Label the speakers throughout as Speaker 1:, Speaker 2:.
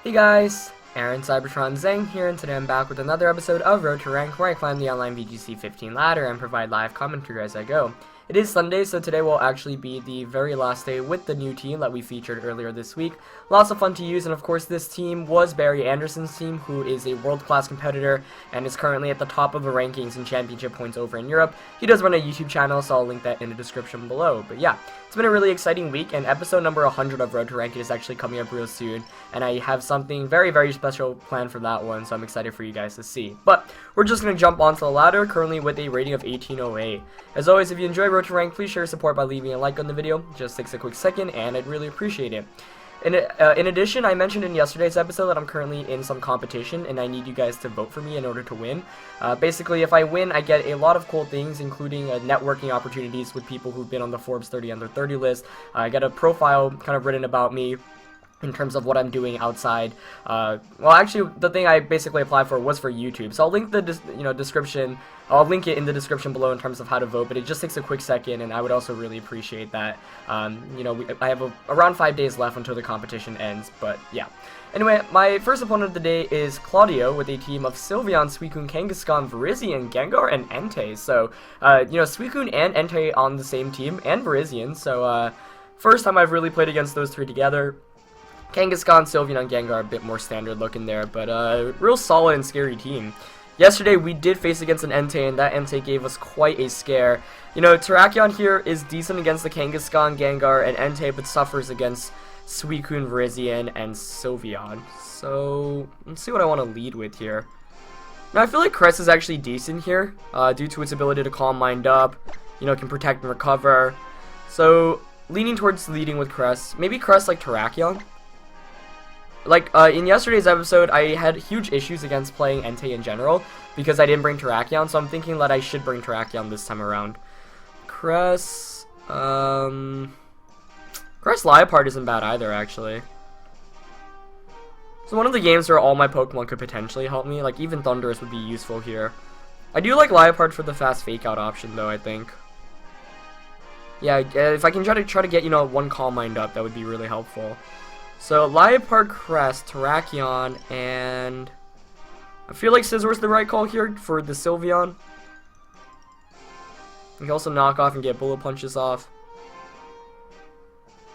Speaker 1: Hey guys, Aaron Cybertron Zhang here, and today I'm back with another episode of Road to Rank, where I climb the online VGC 15 ladder and provide live commentary as I go. It is Sunday, so today will actually be the very last day with the new team that we featured earlier this week. Lots of fun to use, and of course this team was Baz Anderson's team, who is a world-class competitor and is currently at the top of the rankings and championship points over in Europe. He does run a YouTube channel, so I'll link that in the description below. But yeah, it's been a really exciting week, and episode number 100 of Road to Rank is actually coming up real soon, and I have something very, very special planned for that one, so I'm excited for you guys to see. But we're just going to jump onto the ladder, currently with a rating of 1808. As always, if you enjoy Road to Rank, please share your support by leaving a like on the video. Just takes a quick second, and I'd really appreciate it. In addition, I mentioned in yesterday's episode that I'm currently in some competition, and I need you guys to vote for me in order to win. Basically, if I win, I get a lot of cool things, including networking opportunities with people who've been on the Forbes 30 Under 30 list. I get a profile kind of written about me in terms of what I'm doing outside. Well, actually, the thing I basically applied for was for YouTube, so I'll link the description. I'll link it in the description below in terms of how to vote, but it just takes a quick second, and I would also really appreciate that. I have around 5 days left until the competition ends, but yeah. Anyway, my first opponent of the day is Claudio with a team of Sylveon, Suicune, Kangaskhan, Virizion, Gengar, and Enteis. So, Suicune and Entei on the same team, and Virizion, so first time I've really played against those three together. Kangaskhan, Sylveon, and Gengar are a bit more standard looking there, but real solid and scary team. Yesterday we did face against an Entei, and that Entei gave us quite a scare. Terrakion here is decent against the Kangaskhan, Gengar, and Entei, but suffers against Suicune, Virizion, and Sylveon. So, let's see what I want to lead with here. Now, I feel like Crest is actually decent here, due to its ability to Calm Mind Up, can protect and recover. So, leaning towards leading with Crest. Maybe Crest like Terrakion? In yesterday's episode, I had huge issues against playing Entei in general, because I didn't bring Terrakion, so I'm thinking that I should bring Terrakion this time around. Crest Liepard isn't bad either, actually. So one of the games where all my Pokemon could potentially help me, like even Thundurus would be useful here. I do like Liepard for the fast fake out option though, I think. Yeah, if I can try to get, one Calm Mind Up, that would be really helpful. So, Liepard, Crest, Terrakion, and I feel like Scissor's the right call here for the Sylveon. You can also knock off and get Bullet Punches off.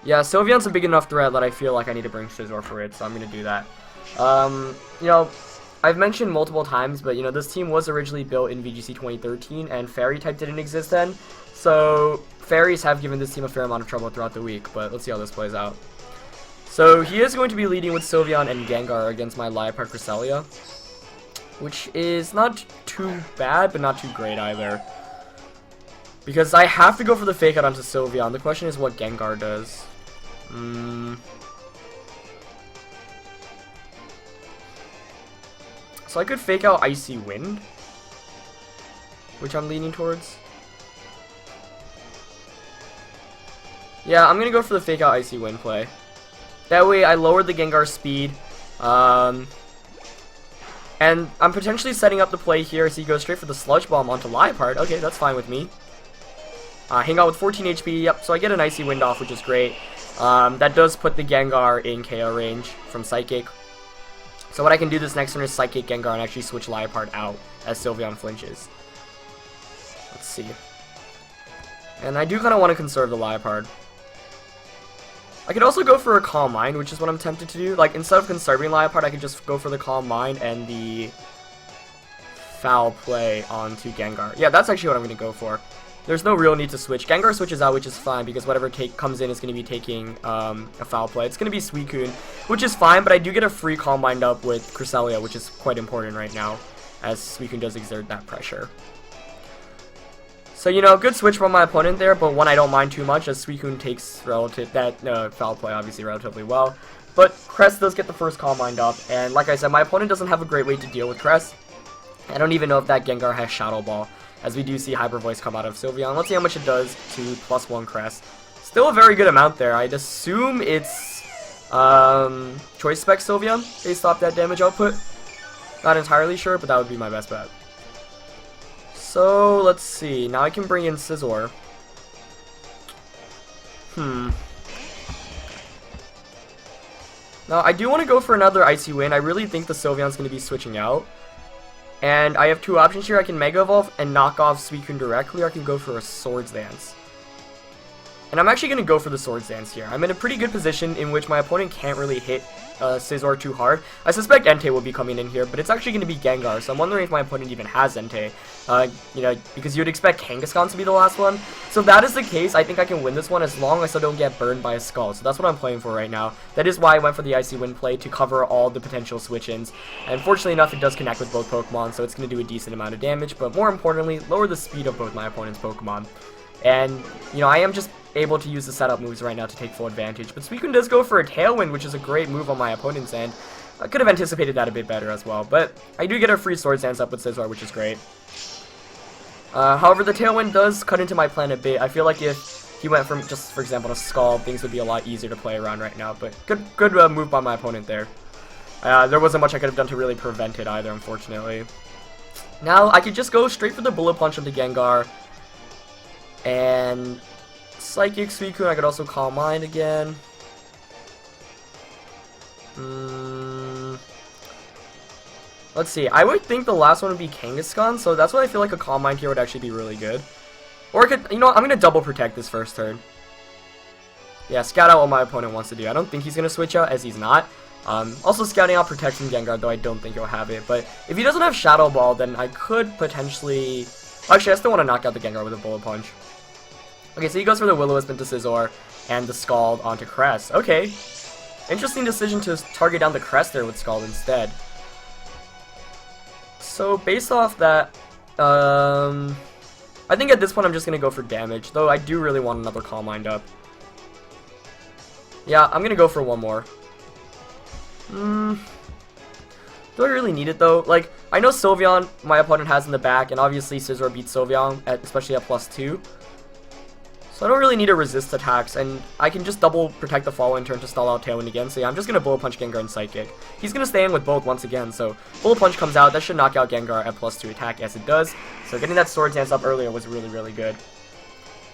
Speaker 1: Yeah, Sylveon's a big enough threat that I feel like I need to bring Scizor for it, so I'm going to do that. I've mentioned multiple times, but, this team was originally built in VGC 2013, and Fairy type didn't exist then. So, Fairies have given this team a fair amount of trouble throughout the week, but let's see how this plays out. So he is going to be leading with Sylveon and Gengar against my Liepard Cresselia, which is not too bad, but not too great either. Because I have to go for the fake out onto Sylveon. The question is what Gengar does. So I could fake out Icy Wind, which I'm leaning towards. Yeah, I'm going to go for the fake out Icy Wind play. That way, I lowered the Gengar's speed, and I'm potentially setting up the play here so he goes straight for the Sludge Bomb onto Liepard. Okay, that's fine with me. Hang out with 14 HP, yep, so I get an Icy Wind off, which is great. That does put the Gengar in KO range from Psychic. So what I can do this next turn is Psychic Gengar and actually switch Liepard out as Sylveon flinches. Let's see. And I do kind of want to conserve the Liepard. I could also go for a Calm Mind, which is what I'm tempted to do. Like, instead of conserving Liepard, I could just go for the Calm Mind and the Foul Play onto Gengar. Yeah, that's actually what I'm going to go for. There's no real need to switch. Gengar switches out, which is fine, because whatever comes in is going to be taking a Foul Play. It's going to be Suicune, which is fine, but I do get a free Calm Mind up with Cresselia, which is quite important right now, as Suicune does exert that pressure. So, good switch from my opponent there, but one I don't mind too much, as Suicune takes that Foul Play obviously relatively well. But Crest does get the first Calm Mind up, and like I said, my opponent doesn't have a great way to deal with Crest. I don't even know if that Gengar has Shadow Ball, as we do see Hyper Voice come out of Sylveon. Let's see how much it does to +1 Crest. Still a very good amount there. I'd assume it's Choice Spec Sylveon based off that damage output. Not entirely sure, but that would be my best bet. So, let's see. Now I can bring in Scizor. Now, I do want to go for another Icy Wind. I really think the Sylveon's going to be switching out. And I have two options here. I can Mega Evolve and knock off Suicune directly, or I can go for a Swords Dance. And I'm actually going to go for the Swords Dance here. I'm in a pretty good position in which my opponent can't really hit Scizor too hard. I suspect Entei will be coming in here, but it's actually going to be Gengar, so I'm wondering if my opponent even has Entei. You know, because you would expect Kangaskhan to be the last one. So if that is the case, I think I can win this one as long as I don't get burned by a Skull. So that's what I'm playing for right now. That is why I went for the Icy Wind play, to cover all the potential switch-ins. And fortunately enough, it does connect with both Pokemon, so it's going to do a decent amount of damage, but more importantly, lower the speed of both my opponent's Pokemon. And, you know, I am just able to use the setup moves right now to take full advantage. But Suicune does go for a Tailwind, which is a great move on my opponent's end. I could have anticipated that a bit better as well. But I do get a free Swords Dance up with Scizor, which is great. However, the Tailwind does cut into my plan a bit. I feel like if he went from, just for example, a Scald, things would be a lot easier to play around right now. But good move by my opponent there. There wasn't much I could have done to really prevent it either, unfortunately. Now, I could just go straight for the Bullet Punch into Gengar. And Psychic Suicune, I could also Calm Mind again. Let's see, I would think the last one would be Kangaskhan, so that's why I feel like a Calm Mind here would actually be really good. Or I could, you know what, I'm going to double protect this first turn. Yeah, scout out what my opponent wants to do. I don't think he's going to switch out, as he's not. Also scouting out Protection Gengar, though I don't think he'll have it. But if he doesn't have Shadow Ball, then I could potentially... Actually, I still want to knock out the Gengar with a Bullet Punch. Okay, so he goes for the Will-O-Wisp into Scizor and the Scald onto Crest. Okay. Interesting decision to target down the Crest there with Scald instead. So, based off that, I think at this point I'm just going to go for damage, though I do really want another Calm Mind up. Yeah, I'm going to go for one more. Do I really need it, though? Like, I know Sylveon, my opponent has in the back, and obviously Scizor beats Sylveon, especially at +2. So I don't really need to resist attacks, and I can just double protect the following turn to stall out Tailwind again. So yeah, I'm just going to Bullet Punch Gengar and Psychic. He's going to stay in with both once again, so Bullet Punch comes out. That should knock out Gengar at +2 attack, as it does. So getting that Swords Dance up earlier was really, really good.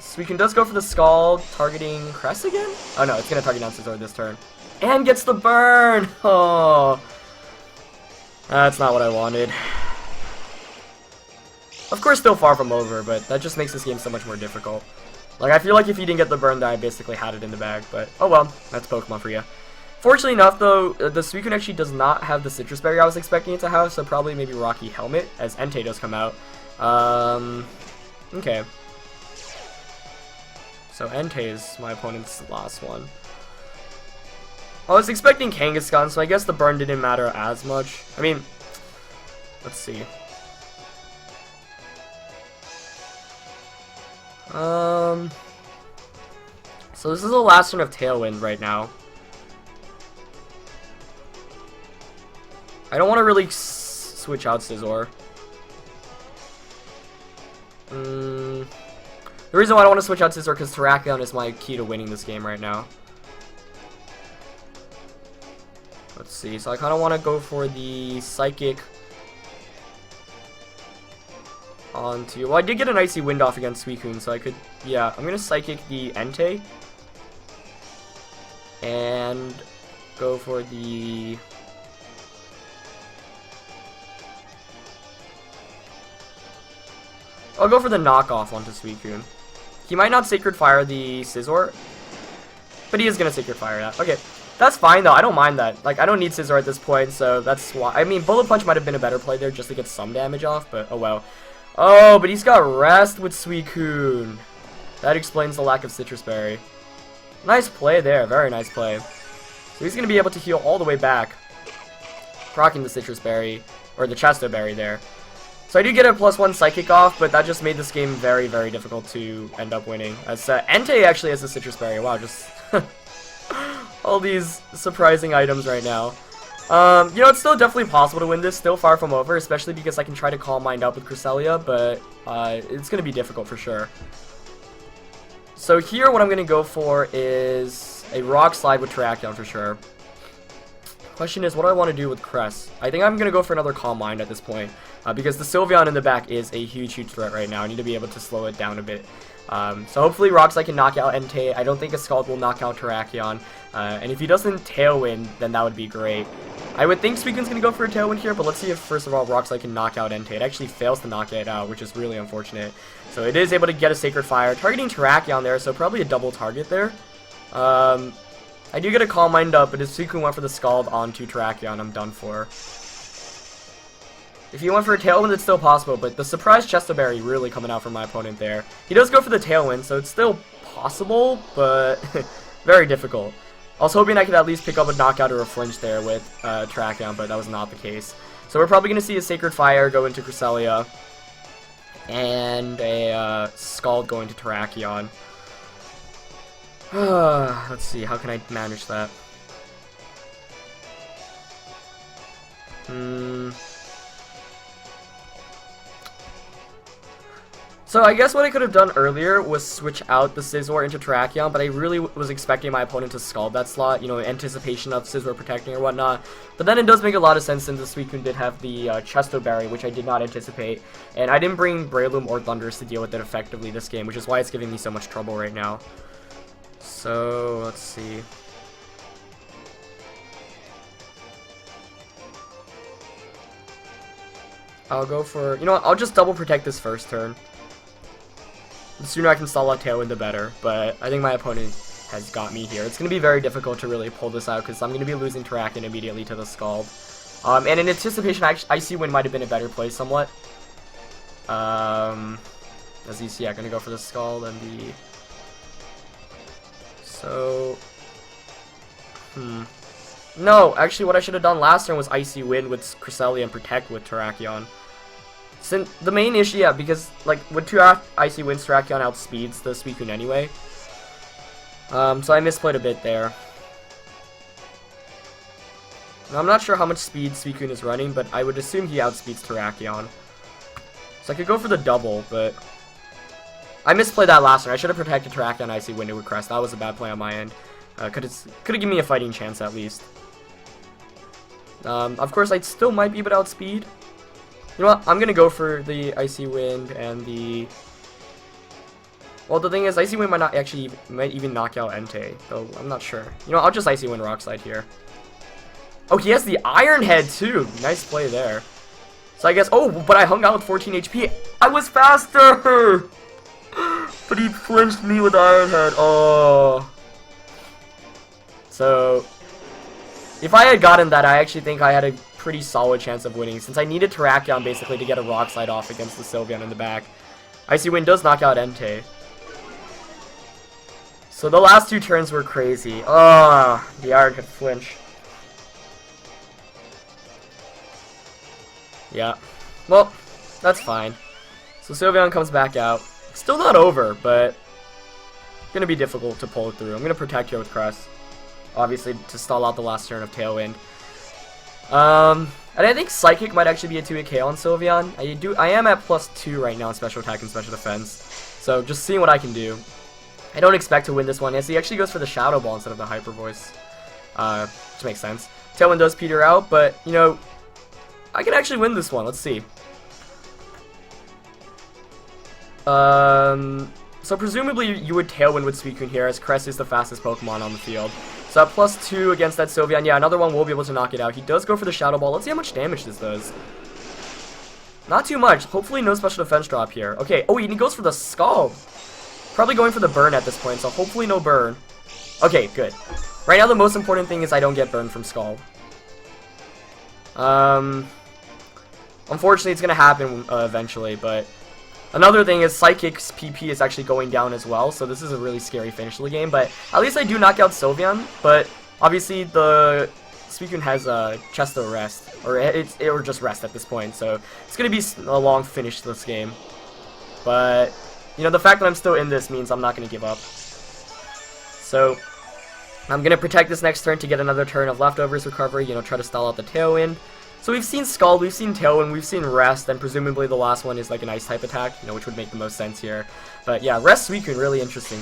Speaker 1: Suicune does go for the Scald, targeting Crest again? Oh no, it's going to target down Scizor this turn. And gets the burn! Oh, that's not what I wanted. Of course, still far from over, but that just makes this game so much more difficult. Like, I feel like if he didn't get the burn, then I basically had it in the bag, but oh well, that's Pokemon for you. Fortunately enough, though, the Suicune actually does not have the Citrus Berry I was expecting it to have, so probably maybe Rocky Helmet, as Entei does come out. Okay. So Entei is my opponent's last one. I was expecting Kangaskhan, so I guess the burn didn't matter as much. I mean, let's see. So this is the last turn of Tailwind right now. I don't want to really switch out Scizor. The reason why I don't want to switch out Scizor because Terrakion is my key to winning this game right now. Let's see, so I kind of want to go for the Psychic onto... Well, I did get an Icy Wind off against Suicune, so I could... Yeah, I'm going to Psychic the Entei. And go for the... I'll go for the knockoff onto Suicune. He might not Sacred Fire the Scizor, but he is going to Sacred Fire that. Okay, that's fine though, I don't mind that. Like, I don't need Scizor at this point, so that's why... I mean, Bullet Punch might have been a better play there just to get some damage off, but oh well. Oh, but he's got Rest with Suicune. That explains the lack of Citrus Berry. Nice play there, very nice play. So he's going to be able to heal all the way back, proccing the Citrus Berry, or the Chesto Berry there. So I do get a +1 Psychic off, but that just made this game very, very difficult to end up winning. As Entei actually has a Citrus Berry. Wow, just all these surprising items right now. You know, it's still definitely possible to win this, still far from over, especially because I can try to Calm Mind up with Cresselia, but it's going to be difficult for sure. So here, what I'm going to go for is a Rock Slide with Terrakion for sure. Question is, what do I want to do with Cress? I think I'm going to go for another Calm Mind at this point, because the Sylveon in the back is a huge threat right now. I need to be able to slow it down a bit. So hopefully Rock Slide can knock out Entei. I don't think a Scald will knock out Terrakion. And if he doesn't Tailwind, then that would be great. I would think Suicune's going to go for a Tailwind here, but let's see if, first of all, Rock Slide can knock out Entei. It actually fails to knock it out, which is really unfortunate. So it is able to get a Sacred Fire, targeting Terrakion there, so probably a double target there. I do get a Calm Mind up, but if Suicune went for the Scald onto Terrakion, I'm done for. If he went for a Tailwind, it's still possible, but the surprise Chesto Berry really coming out from my opponent there. He does go for the Tailwind, so it's still possible, but very difficult. I was hoping I could at least pick up a knockout or a flinch there with Terrakion, but that was not the case. So we're probably going to see a Sacred Fire go into Cresselia, and a Scald going to Terrakion. Let's see, how can I manage that? So I guess what I could have done earlier was switch out the Scizor into Terrakion, but I really was expecting my opponent to Scald that slot, you know, in anticipation of Scizor protecting or whatnot. But then it does make a lot of sense since the Suicune did have the Chesto Berry, which I did not anticipate. And I didn't bring Breloom or Thundurus to deal with it effectively this game, which is why it's giving me so much trouble right now. So, let's see. I'll go for, you know what, I'll just double protect this first turn. The sooner I can stall out Tailwind, the better, but I think my opponent has got me here. It's going to be very difficult to really pull this out, because I'm going to be losing Terrakion immediately to the Scald. And in anticipation, Icy Wind might have been a better play somewhat. As you see, I'm going to go for the Scald and the... So... No, actually what I should have done last turn was Icy Wind with Cresselia and Protect with Terrakion. Since the main issue, yeah, because like with 2 Icy Winds, Terrakion outspeeds the Suicune anyway. So I misplayed a bit there. Now, I'm not sure how much speed Suicune is running, but I would assume he outspeeds Terrakion. So I could go for the double, but I misplayed that last turn. I should have protected Terrakion Icy Wind with Crest. That was a bad play on my end. Could have given me a fighting chance at least. Of course, I still might be able to outspeed. You know what? I'm gonna go for the Icy Wind and the... Well, the thing is, Icy Wind might even knock out Entei, though I'm not sure. You know what? I'll just Icy Wind Rock Slide here. Oh, he has the Iron Head too. Nice play there. So I guess... Oh, but I hung out with 14 HP. I was faster! But he flinched me with Iron Head. Oh. So, if I had gotten that, I actually think I had a pretty solid chance of winning, since I needed Terrakion basically to get a Rock Slide off against the Sylveon in the back. Icy Wind does knock out Entei. So the last 2 turns were crazy. Oh, the Iron Head flinch. Yeah. Well, that's fine. So Sylveon comes back out. Still not over, but gonna be difficult to pull it through. I'm gonna protect here with Crest, obviously, to stall out the last turn of Tailwind. And I think Psychic might actually be a 2-hit KO on Sylveon. I am at +2 right now in Special Attack and Special Defense, so just seeing what I can do. I don't expect to win this one, as he actually goes for the Shadow Ball instead of the Hyper Voice, which makes sense. Tailwind does peter out, but, you know, I can actually win this one. Let's see. So presumably you would Tailwind with Suicune here, as Crest is the fastest Pokemon on the field. So at +2 against that Sylveon, yeah, another one will be able to knock it out. He does go for the Shadow Ball. Let's see how much damage this does. Not too much. Hopefully no special defense drop here. Okay, oh, and he goes for the Scald. Probably going for the burn at this point, so hopefully no burn. Okay, good. Right now the most important thing is I don't get burned from Scald. Unfortunately it's going to happen eventually, but... Another thing is Psychic's PP is actually going down as well, so this is a really scary finish to the game, but at least I do knock out Sylveon, but obviously the Suicune has a Chesto Rest, or just Rest at this point, so it's going to be a long finish to this game. But, you know, the fact that I'm still in this means I'm not going to give up. So, I'm going to protect this next turn to get another turn of Leftovers recovery, you know, try to stall out the Tailwind. So we've seen Scald, we've seen Tailwind, we've seen Rest, and presumably the last one is like an Ice-type attack, you know, which would make the most sense here. But yeah, Rest Suicune, really interesting.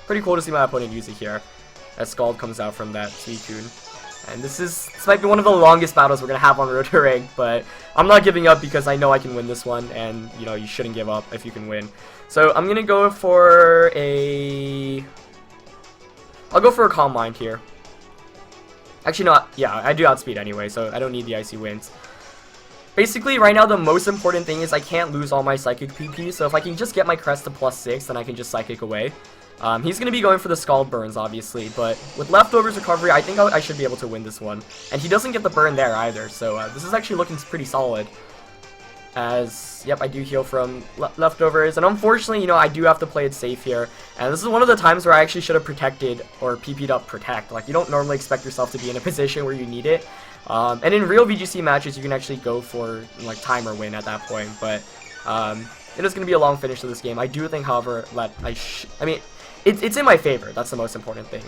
Speaker 1: Pretty cool to see my opponent use it here, as Scald comes out from that Suicune. And this might be one of the longest battles we're going to have on Road to Rank, but I'm not giving up because I know I can win this one, and, you know, you shouldn't give up if you can win. So I'm going to go for I'll go for a Calm Mind here. Actually, no, yeah, I do outspeed anyway, so I don't need the Icy Winds. Basically, right now, the most important thing is I can't lose all my Psychic PP, so if I can just get my Crest to +6, then I can just Psychic away. He's going to be going for the Scald Burns, obviously, but with Leftovers Recovery, I think I should be able to win this one. And he doesn't get the burn there either, so this is actually looking pretty solid. As, yep, I do heal from Leftovers, and unfortunately, you know, I do have to play it safe here. And this is one of the times where I actually should have protected, or PP'd up Protect. Like, you don't normally expect yourself to be in a position where you need it. And in real VGC matches, you can actually go for, like, Timer Win at that point, but it is going to be a long finish to this game. I do think, however, I mean, it's in my favor. That's the most important thing.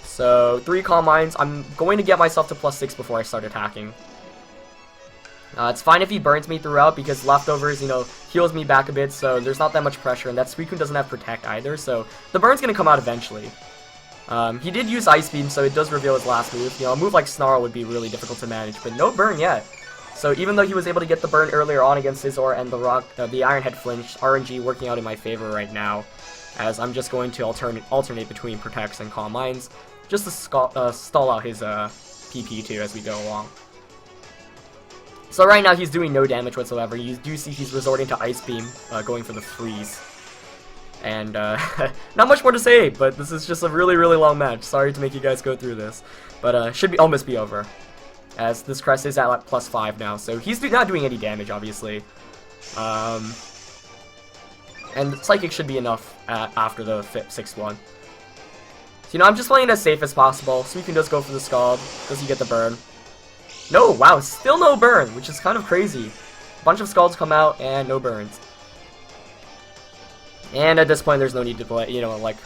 Speaker 1: So, 3 Calm Minds. I'm going to get myself to +6 before I start attacking. It's fine if he burns me throughout because Leftovers, you know, heals me back a bit, so there's not that much pressure, and that Suicune doesn't have Protect either, so the burn's going to come out eventually. He did use Ice Beam, so it does reveal his last move. You know, a move like Snarl would be really difficult to manage, but no burn yet. So even though he was able to get the burn earlier on against Scizor and the Iron Head Flinch, RNG working out in my favor right now, as I'm just going to alternate between Protects and Calm Minds, just to stall out his PP too as we go along. So right now he's doing no damage whatsoever. You do see he's resorting to Ice Beam, going for the Freeze. And not much more to say, but this is just a really, really long match. Sorry to make you guys go through this, but should almost be over, as this Crest is at like +5 now. So he's not doing any damage, obviously. And Psychic should be enough after the 6th one. So, you know, I'm just playing it as safe as possible. Suicune does go for the Scald. Does he get the burn? No, wow, still no burn, which is kind of crazy. A bunch of Scalds come out and no burns. And at this point, there's no need to play, you know, like,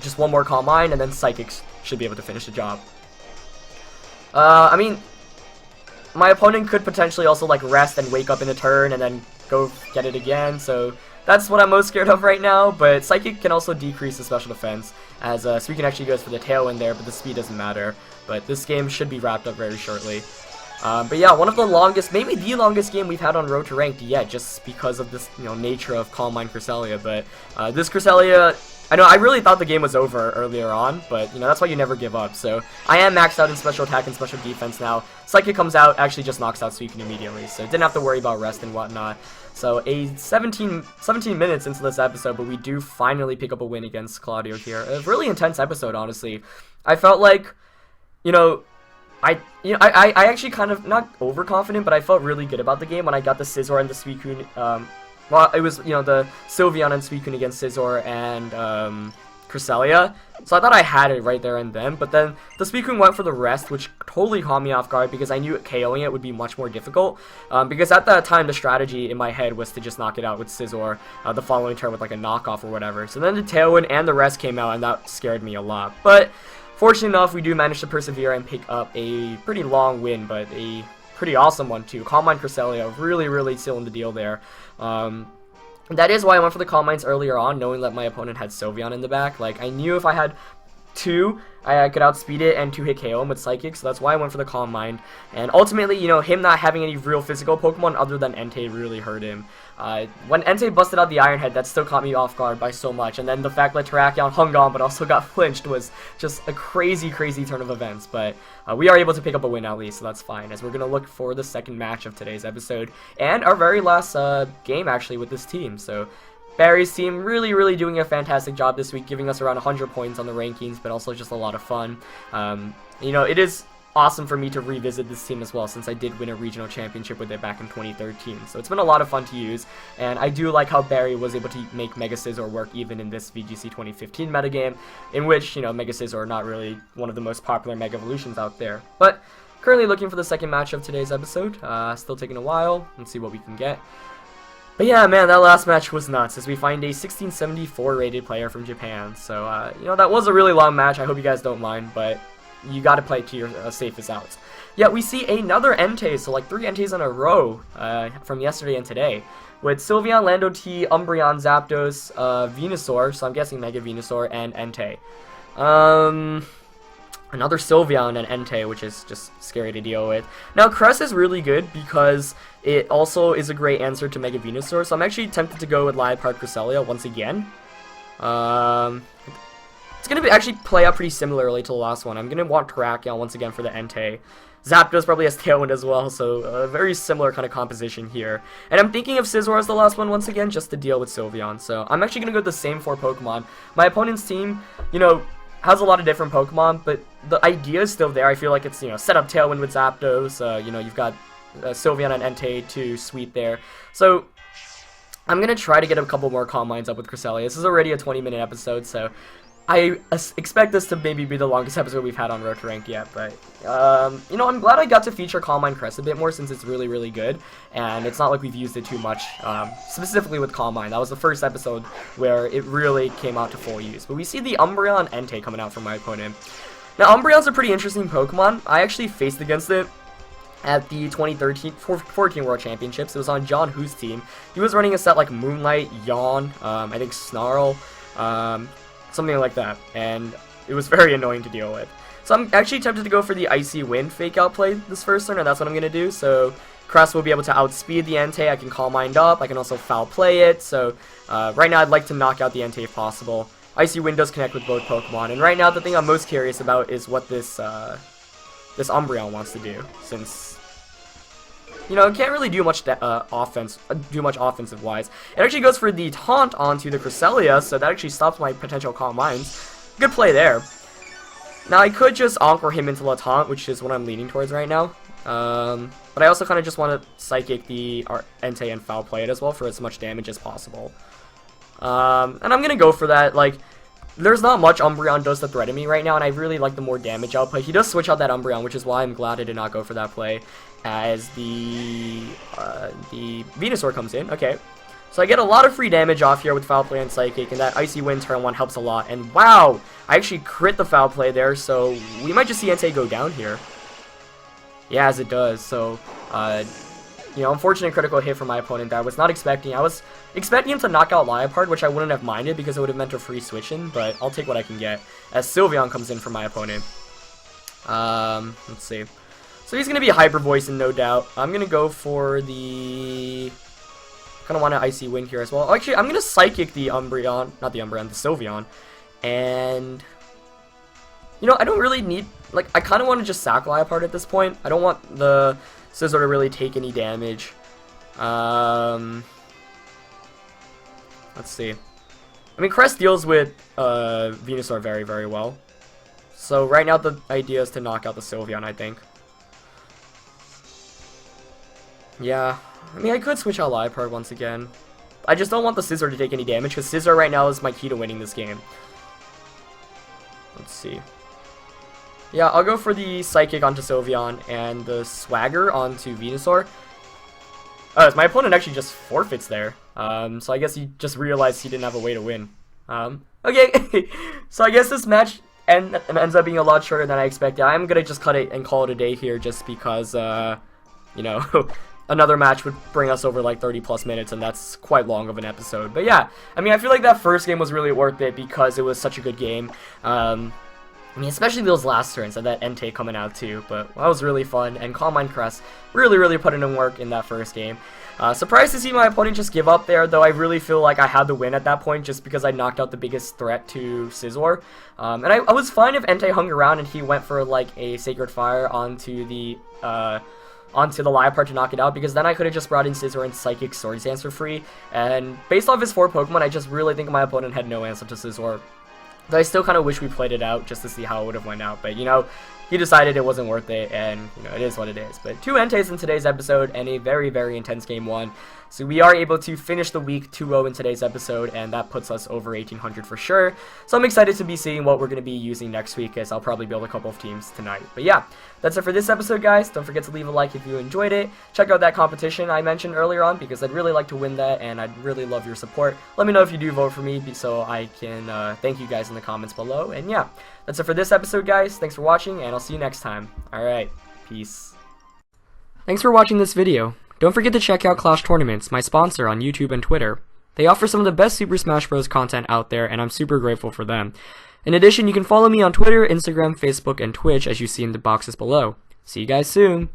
Speaker 1: just one more Calm Mind, and then Psychics should be able to finish the job. I mean, my opponent could potentially also, like, rest and wake up in a turn and then go get it again, so that's what I'm most scared of right now, but Psychic can also decrease the special defense, as Suicune actually goes for the Tailwind there, but the speed doesn't matter. But this game should be wrapped up very shortly. But yeah, one of the longest, maybe the longest game we've had on Road to Ranked yet, just because of this, you know, nature of Calm Mind Cresselia. But this Cresselia, I know I really thought the game was over earlier on, but you know that's why you never give up. So I am maxed out in special attack and special defense now. Psychic comes out, actually just knocks out Suicune immediately, so didn't have to worry about rest and whatnot. So a 17 minutes into this episode, but we do finally pick up a win against Claudio here. A really intense episode, honestly. I felt like, you know, I actually kind of, not overconfident, but I felt really good about the game when I got the Scizor and the Suicune, well, it was, you know, the Sylveon and Suicune against Scizor and, Cresselia. So I thought I had it right there and then, but then the Suicune went for the rest, which totally caught me off guard because I knew KOing it would be much more difficult. Because at that time, the strategy in my head was to just knock it out with Scizor the following turn with like a knockoff or whatever. So then the Tailwind and the rest came out, and that scared me a lot. But fortunately enough, we do manage to persevere and pick up a pretty long win, but a pretty awesome one too. Calm Mind Cresselia really, really sealing the deal there. That is why I went for the Calm Minds earlier on, knowing that my opponent had Sylveon in the back. Like, I knew if I had 2, I could outspeed it and 2-hit KO him with Psychic, so that's why I went for the Calm Mind. And ultimately, you know, him not having any real physical Pokemon other than Entei really hurt him. When Entei busted out the Iron Head, that still caught me off guard by so much, and then the fact that Terrakion hung on but also got flinched was just a crazy, crazy turn of events. But we are able to pick up a win at least, so that's fine, as we're going to look for the second match of today's episode, and our very last game, actually, with this team. So Barry's team really, really doing a fantastic job this week, giving us around 100 points on the rankings, but also just a lot of fun. You know, it is awesome for me to revisit this team as well, since I did win a regional championship with it back in 2013. So it's been a lot of fun to use, and I do like how Barry was able to make Mega Scizor work even in this VGC 2015 metagame, in which, you know, Mega Scizor are not really one of the most popular Mega Evolutions out there. But currently looking for the second match of today's episode. Still taking a while. Let's see what we can get. But yeah, man, that last match was nuts, as we find a 1674 rated player from Japan. So, you know, that was a really long match. I hope you guys don't mind, but you gotta play to your safest outs. Yeah, we see another Entei, so like 3 Enteis in a row from yesterday and today, with Sylveon, Lando T, Umbreon, Zapdos, Venusaur, so I'm guessing Mega Venusaur, and Entei. Another Sylveon and Entei, which is just scary to deal with. Now, Cress is really good because it also is a great answer to Mega Venusaur, so I'm actually tempted to go with Liepard Cresselia once again. It's going to actually play out pretty similarly to the last one. I'm going to want Terrakion once again for the Entei. Zapdos probably has Tailwind as well, so a very similar kind of composition here. And I'm thinking of Scizor as the last one once again, just to deal with Sylveon. So I'm actually going to go with the same 4 Pokemon. My opponent's team, you know, has a lot of different Pokemon, but the idea is still there. I feel like it's, you know, set up Tailwind with Zapdos. You know, you've got Sylveon and Entei to sweep there. So I'm going to try to get a couple more Calm Minds up with Cresselia. This is already a 20-minute episode, so I expect this to maybe be the longest episode we've had on Road to Rank yet, but, you know, I'm glad I got to feature Calm Mind Crest a bit more since it's really, really good, and it's not like we've used it too much, specifically with Calm Mind. That was the first episode where it really came out to full use. But we see the Umbreon and Entei coming out from my opponent. Now, Umbreon's a pretty interesting Pokemon. I actually faced against it at the 2013-14 World Championships. It was on John Hu's team. He was running a set like Moonlight, Yawn, I think Snarl, something like that, and it was very annoying to deal with. So I'm actually tempted to go for the Icy Wind fake out play this first turn, and that's what I'm going to do. So Crest will be able to outspeed the Entei. I can Calm Mind up. I can also foul play it. So right now I'd like to knock out the Entei if possible. Icy Wind does connect with both Pokemon, and right now the thing I'm most curious about is what this this Umbreon wants to do, since, you know, it can't really do much offensive wise. It actually goes for the Taunt onto the Cresselia, so that actually stops my potential Calm Minds. Good play there. Now I could just Encore him into the Taunt, which is what I'm leaning towards right now. But I also kind of just want to Psychic the Entei and foul play it as well for as much damage as possible. And I'm gonna go for that. Like, there's not much Umbreon does to threaten me right now, and I really like the more damage output. He does switch out that Umbreon, which is why I'm glad I did not go for that play, as the Venusaur comes in. Okay, so I get a lot of free damage off here with Foul Play and Psychic, and that Icy Wind turn 1 helps a lot. And wow, I actually crit the Foul Play there, so we might just see Entei go down here. Yeah, as it does. So, you know, unfortunate critical hit from my opponent that I was not expecting. I was expecting him to knock out Liepard, which I wouldn't have minded because it would have meant a free switch in, but I'll take what I can get as Sylveon comes in for my opponent. Let's see. So he's going to be a Hyper Voicing, no doubt. I'm going to go for the... kind of want an Icy Wind here as well. Actually, I'm going to Psychic the Umbreon, not the Umbreon, the Sylveon. And, you know, I don't really need... like, I kind of want to just sack Liepard at this point. I don't want the Scizor to really take any damage. Let's see. I mean, Crest deals with Venusaur very, very well. So right now the idea is to knock out the Sylveon, I think. Yeah, I mean, I could switch out Liepard once again. I just don't want the Scizor to take any damage, because Scizor right now is my key to winning this game. Let's see. Yeah, I'll go for the Psychic onto Sylveon and the Swagger onto Venusaur. Oh, my opponent actually just forfeits there. So I guess he just realized he didn't have a way to win. Okay, so I guess this match ends up being a lot shorter than I expected. I'm gonna just cut it and call it a day here, just because, you know, another match would bring us over like 30 plus minutes, and that's quite long of an episode. But yeah, I mean, I feel like that first game was really worth it because it was such a good game. I mean, especially those last turns and that Entei coming out too, but that was really fun, and Calm Mind Crest really put in work in that first game. Surprised to see my opponent just give up there, though I really feel like I had to win at that point just because I knocked out the biggest threat to Scizor. And I was fine if Entei hung around and he went for like a Sacred Fire onto the Liepard to knock it out, because then I could have just brought in Scizor and Psychic Swords Dance for free, and based off his 4 Pokemon, I just really think my opponent had no answer to Scizor. Though I still kind of wish we played it out just to see how it would have went out. But, you know, he decided it wasn't worth it, and, you know, it is what it is. But 2 Enteis in today's episode, and a very intense game 1. So we are able to finish the week 2-0 in today's episode, and that puts us over 1800 for sure. So I'm excited to be seeing what we're going to be using next week, as I'll probably build a couple of teams tonight. But yeah, that's it for this episode, guys. Don't forget to leave a like if you enjoyed it. Check out that competition I mentioned earlier on, because I'd really like to win that, and I'd really love your support. Let me know if you do vote for me, so I can thank you guys in the comments below. And yeah, that's it for this episode, guys. Thanks for watching, and I'll see you next time. Alright, peace. Thanks for watching this video. Don't forget to check out Clash Tournaments, my sponsor on YouTube and Twitter. They offer some of the best Super Smash Bros. Content out there, and I'm super grateful for them. In addition, you can follow me on Twitter, Instagram, Facebook, and Twitch as you see in the boxes below. See you guys soon!